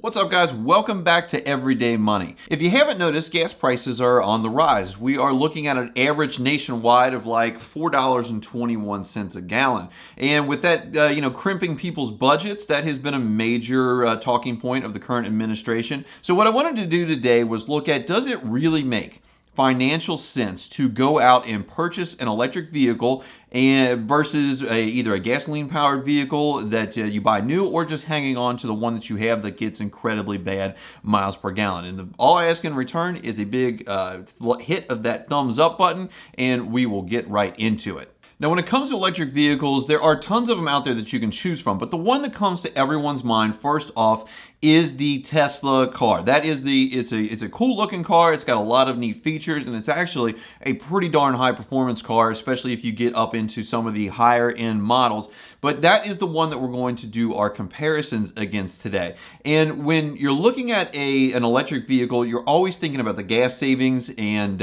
What's up, guys? Welcome back to Everyday Money. If you haven't noticed, gas prices are on the rise. We are looking at an average nationwide of like $4.21 a gallon. And with that, crimping people's budgets, that has been a major talking point of the current administration. So what I wanted to do today was look at, does it really make financial sense to go out and purchase an electric vehicle versus either a gasoline-powered vehicle that you buy new, or just hanging on to the one that you have that gets incredibly bad miles per gallon. And all I ask in return is a big hit of that thumbs up button, and we will get right into it. Now, when it comes to electric vehicles, there are tons of them out there that you can choose from, but the one that comes to everyone's mind first off is the Tesla car. It's a cool looking car. It's got a lot of neat features, and it's actually a pretty darn high performance car, especially if you get up into some of the higher end models. But that is the one that we're going to do our comparisons against today. And when you're looking at an electric vehicle, you're always thinking about the gas savings, and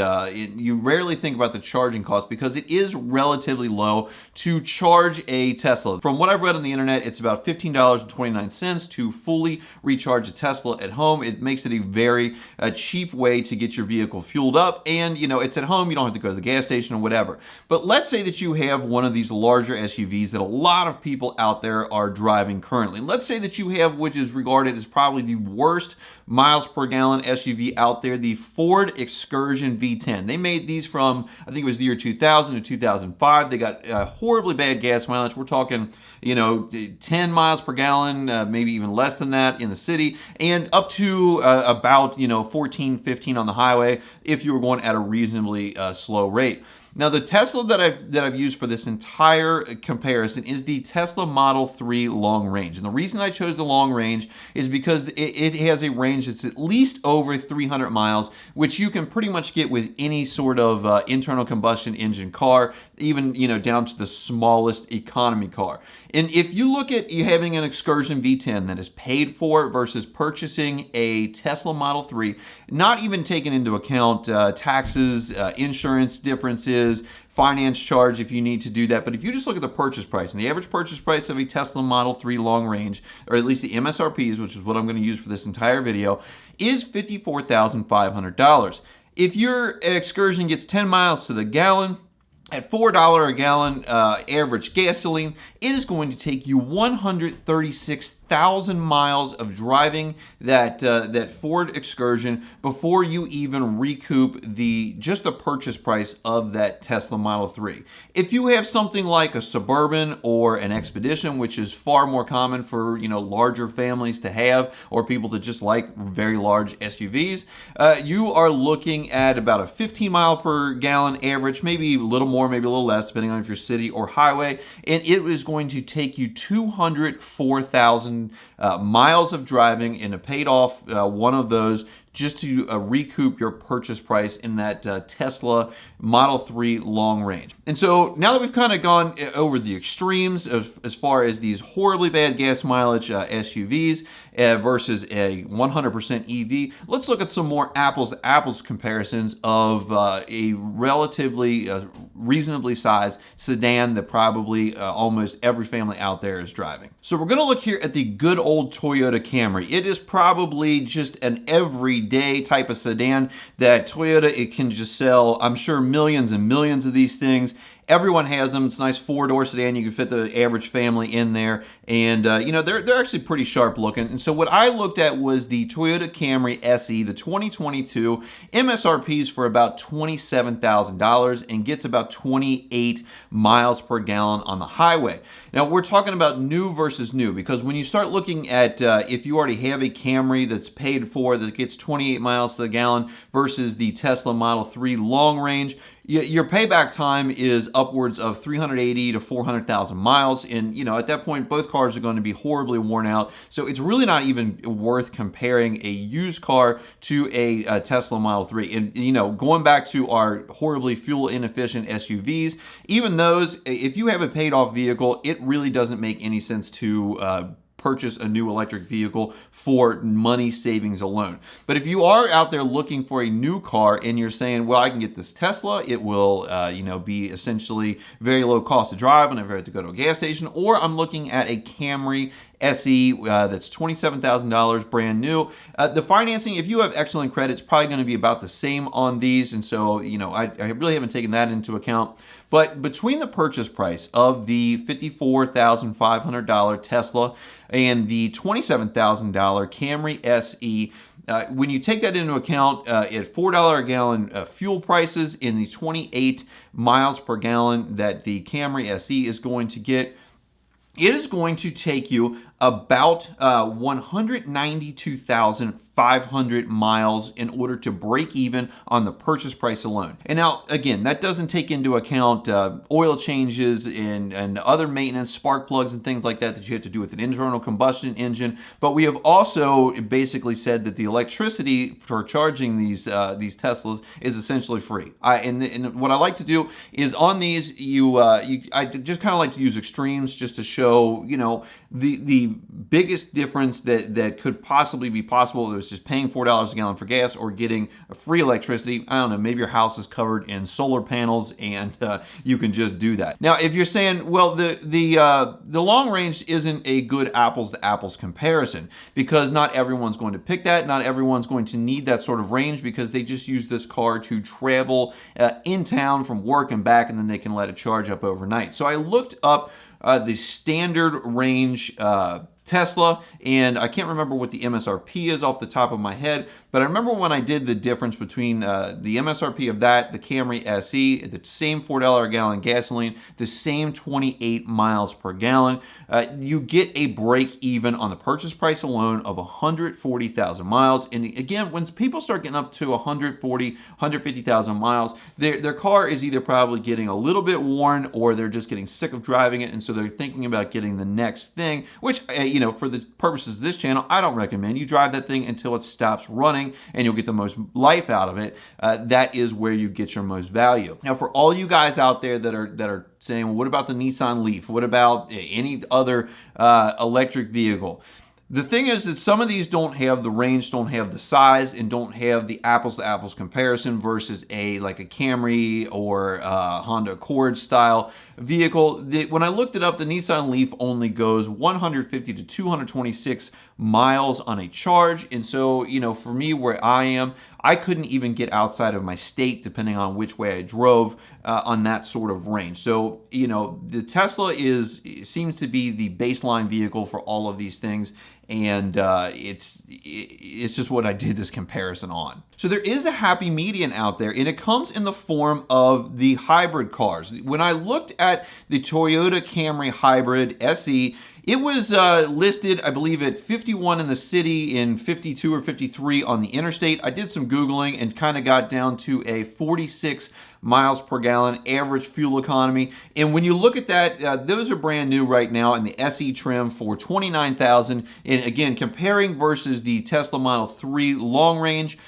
you rarely think about the charging cost because it is relatively low to charge a Tesla. From what I've read on the internet, it's about $15.29 to fully recharge a Tesla at home. It makes it a very cheap way to get your vehicle fueled up, and it's at home. You don't have to go to the gas station or whatever. But let's say that you have one of these larger SUVs that a lot of people out there are driving currently. Let's say that you have, which is regarded as probably the worst miles per gallon SUV out there, the Ford Excursion V10. They made these from, I think it was the year 2000 to 2005. They got horribly bad gas mileage. We're talking 10 miles per gallon, maybe even less than that in the city, and up to about 14, 15 on the highway if you were going at a reasonably slow rate. Now, the Tesla that I've used for this entire comparison is the Tesla Model 3 long range. And the reason I chose the long range is because it has a range that's at least over 300 miles, which you can pretty much get with any sort of internal combustion engine car, even down to the smallest economy car. And if you look at you having an Excursion V10 that is paid for versus purchasing a Tesla Model 3, not even taking into account taxes, insurance differences, finance charge if you need to do that. But if you just look at the purchase price, and the average purchase price of a Tesla Model 3 long range, or at least the MSRPs, which is what I'm going to use for this entire video, is $54,500. If your Excursion gets 10 miles to the gallon, at $4 a gallon average gasoline, it is going to take you 136,000 miles of driving that Ford Excursion before you even recoup just the purchase price of that Tesla Model 3. If you have something like a Suburban or an Expedition, which is far more common for larger families to have, or people that just like very large SUVs, you are looking at about a 15 mile per gallon average, maybe a little more, maybe a little less, depending on if you're city or highway, and it is going to take you 204,000 miles of driving and a paid off one of those just to recoup your purchase price in that Tesla Model 3 long range. And so now that we've kind of gone over the extremes as far as these horribly bad gas mileage SUVs versus a 100% EV, let's look at some more apples to apples comparisons of a relatively reasonably sized sedan that probably almost every family out there is driving. So we're going to look here at the good old Toyota Camry. It is probably just an everyday type of sedan that Toyota can just sell, I'm sure, millions and millions of these things. Everyone has them. It's a nice four-door sedan. You can fit the average family in there. And, they're actually pretty sharp looking. And so what I looked at was the Toyota Camry SE, the 2022, MSRPs for about $27,000 and gets about 28 miles per gallon on the highway. Now, we're talking about new versus new, because when you start looking at if you already have a Camry that's paid for that gets 28 miles to the gallon versus the Tesla Model 3 long range, your payback time is upwards of 380 to 400,000 miles. And, at that point, both cars are going to be horribly worn out. So it's really not even worth comparing a used car to a Tesla Model 3. And, going back to our horribly fuel inefficient SUVs, even those, if you have a paid off vehicle, it really doesn't make any sense to purchase a new electric vehicle for money savings alone. But if you are out there looking for a new car and you're saying, well, I can get this Tesla, it will be essentially very low cost to drive, I never have to go to a gas station, or I'm looking at a Camry SE that's $27,000 brand new. The financing, if you have excellent credit, it's probably going to be about the same on these, and so I really haven't taken that into account. But between the purchase price of the $54,500 Tesla and the $27,000 Camry SE, when you take that into account at $4 a gallon fuel prices in the 28 miles per gallon that the Camry SE is going to get, it is going to take you about 192,500 miles in order to break even on the purchase price alone. And now, again, that doesn't take into account oil changes and other maintenance, spark plugs and things like that you have to do with an internal combustion engine. But we have also basically said that the electricity for charging these Teslas is essentially free. And what I like to do is on these, I just kind of like to use extremes just to show, the biggest difference that could possibly be possible is just paying $4 a gallon for gas or getting free electricity. I don't know, maybe your house is covered in solar panels and you can just do that. Now, if you're saying, well, the long range isn't a good apples to apples comparison because not everyone's going to pick that. Not everyone's going to need that sort of range because they just use this car to travel in town from work and back, and then they can let it charge up overnight. So I looked up the standard range Tesla, and I can't remember what the MSRP is off the top of my head, but I remember when I did the difference between the MSRP of that, the Camry SE, the same $4 a gallon gasoline, the same 28 miles per gallon, you get a break even on the purchase price alone of 140,000 miles. And again, when people start getting up to 140, 150,000 miles, their car is either probably getting a little bit worn or they're just getting sick of driving it, and so they're thinking about getting the next thing, which for the purposes of this channel, I don't recommend. You drive that thing until it stops running and you'll get the most life out of it. That is where you get your most value. Now, for all you guys out there that are saying, well, what about the Nissan Leaf? What about any other electric vehicle? The thing is that some of these don't have the range, don't have the size, and don't have the apples to apples comparison versus like a Camry or a Honda Accord style vehicle. When I looked it up, the Nissan Leaf only goes 150 to 226 miles on a charge. And so, for me where I am, I couldn't even get outside of my state depending on which way I drove on that sort of range. So, the Tesla seems to be the baseline vehicle for all of these things. And it's just what I did this comparison on. So there is a happy median out there, and it comes in the form of the hybrid cars. When I looked at the Toyota Camry Hybrid SE, it was listed, I believe, at 51 in the city and 52 or 53 on the interstate. I did some Googling and kind of got down to a 46 miles per gallon average fuel economy. And when you look at that, those are brand new right now in the SE trim for $29,000. And again, comparing versus the Tesla Model 3 long range,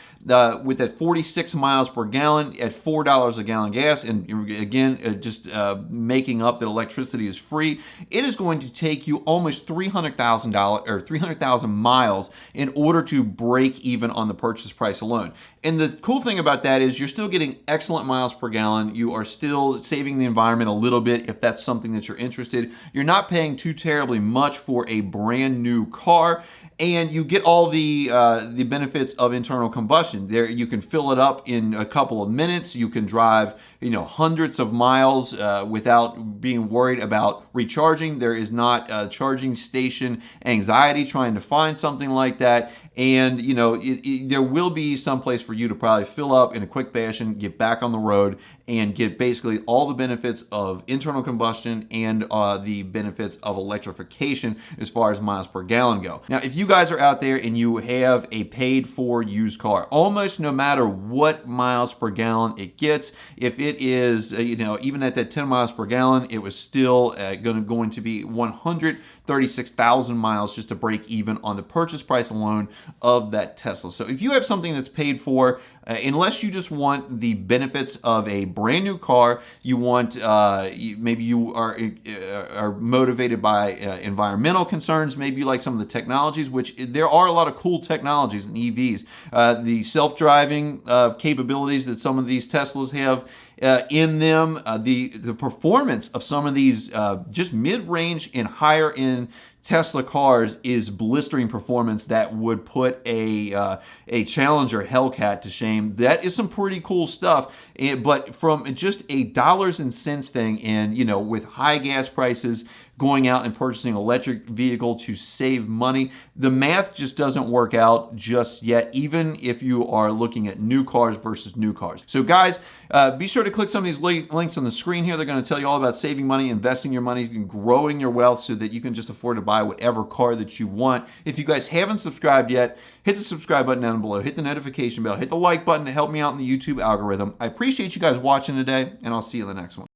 with that 46 miles per gallon at $4 a gallon gas, and again, just making up that electricity is free, it is going to take you almost $300,000 or 300,000 miles in order to break even on the purchase price alone. And the cool thing about that is you're still getting excellent miles per gallon. You are still saving the environment a little bit if that's something that you're interested. You're not paying too terribly much for a brand new car. And you get all the benefits of internal combustion. There, you can fill it up in a couple of minutes. You can drive, hundreds of miles without being worried about recharging. There is not a charging station anxiety trying to find something like that. And there will be some place for you to probably fill up in a quick fashion, get back on the road, and get basically all the benefits of internal combustion and the benefits of electrification as far as miles per gallon go. Now, if you guys are out there and you have a paid for used car, almost no matter what miles per gallon it gets, if it is, even at that 10 miles per gallon, it was still going to be 136,000 miles just to break even on the purchase price alone of that Tesla. So if you have something that's paid for, unless you just want the benefits of a brand new car, you want maybe you are motivated by environmental concerns, maybe you like some of the technologies, which there are a lot of cool technologies in EVs. The self-driving capabilities that some of these Teslas have in them, the performance of some of these just mid-range and higher end Tesla cars is blistering performance that would put a Challenger Hellcat to shame. That is some pretty cool stuff. But from just a dollars and cents thing, and with high gas prices, going out and purchasing an electric vehicle to save money, the math just doesn't work out just yet, even if you are looking at new cars versus new cars. So guys, be sure to click some of these links on the screen here. They're going to tell you all about saving money, investing your money, and growing your wealth so that you can just afford to buy whatever car that you want. If you guys haven't subscribed yet, hit the subscribe button down below, hit the notification bell, hit the like button to help me out in the YouTube algorithm. I appreciate you guys watching today, and I'll see you in the next one.